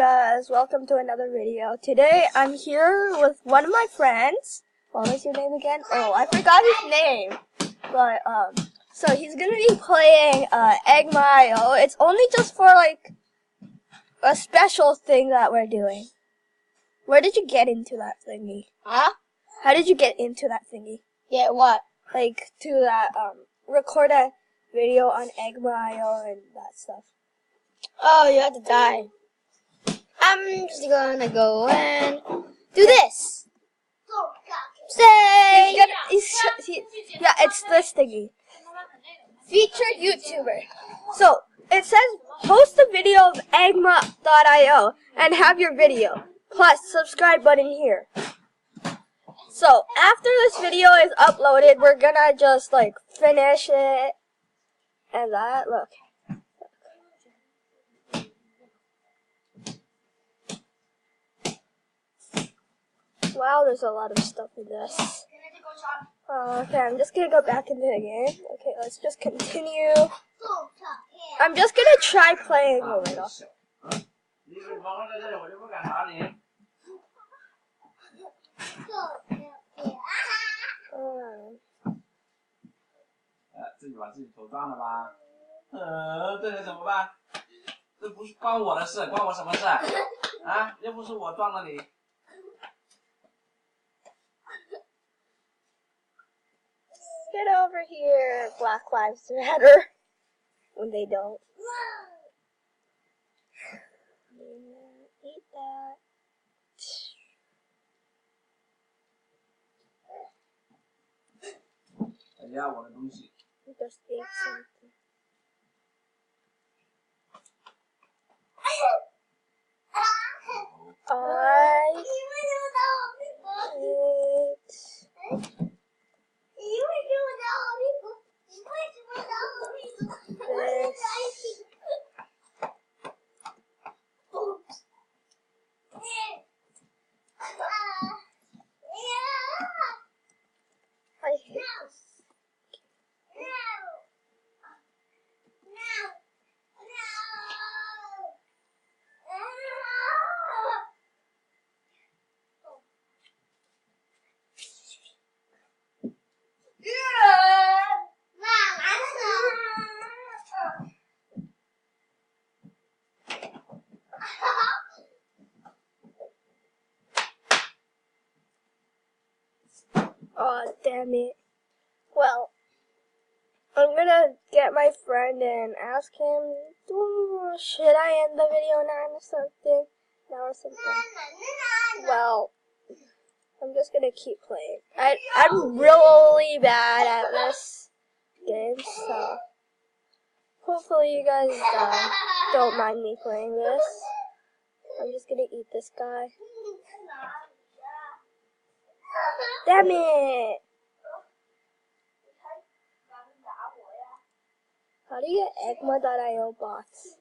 guys? Welcome to another video. Today I'm here with one of my friends. What was your name again? Oh, I forgot his name. But so he's gonna be playing Egg Mario. It's only just for like a special thing that we're doing. Where did you get into that thingy? Huh? How did you get into that thingy? Yeah, what? Like to that record a video on Egg Mario and that stuff. Oh, you had to die. I'm just gonna go and do this. Say, Yeah, it's this thingy. featured YouTuber. So it says post a video of Eggma.io and have your video. Plus subscribe button here. So after this video is uploaded, we're gonna just like finish it. And that, look. Wow, there's a lot of stuff in this. Okay, I'm just gonna go back into the game. Okay, let's just continue. I'm just gonna try playing a little. Get over here, Black Lives Matter. When they don't. Eat that. Just eat something. I hate this. Oh, damn it. Well, I'm gonna get my friend and ask him, should I end the video now or something? Well, I'm just gonna keep playing. I'm really bad at this game, so hopefully you guys don't mind me playing this. I'm just gonna eat this guy. Damn it! How do you get Eggma.io bots?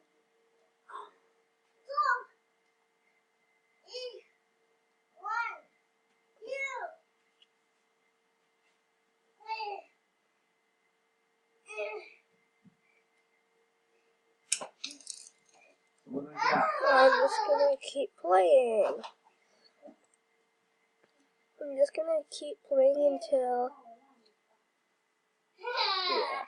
I'm just gonna keep playing. I'm just gonna keep playing until... Yeah.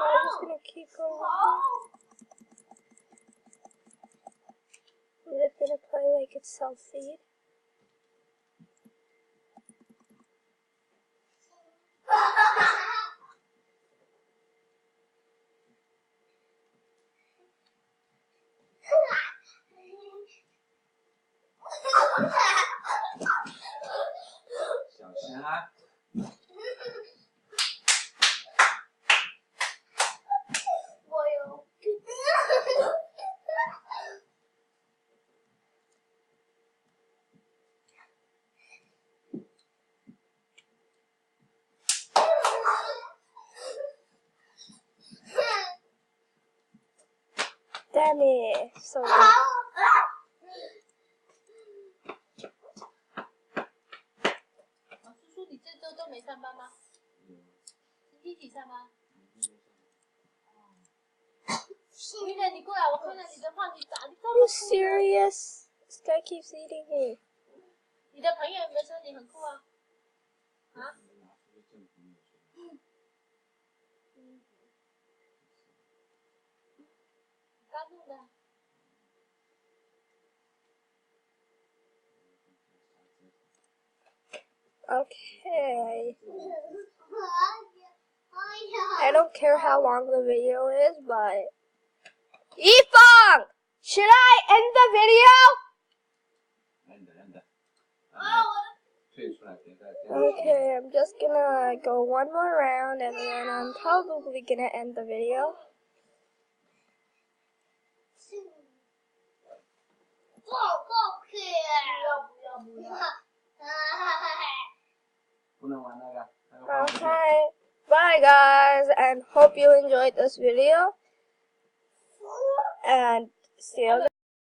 I'm just gonna keep going. I'm just gonna play like it's self-feed. Damn it. So 没上班吗？星期几上班？明天你过来，我看看你的话，你咋的这 Are 么 you 酷呢？ serious? This guy keeps eating me. 你的朋友有没有说你很酷啊？啊？刚弄的。Okay. I don't care how long the video is, but... Yifeng! Should I end the video? Okay, I'm just gonna go one more round and then I'm probably gonna end the video. 不能玩那个。 Okay, bye guys, and hope you enjoyed this video. And see you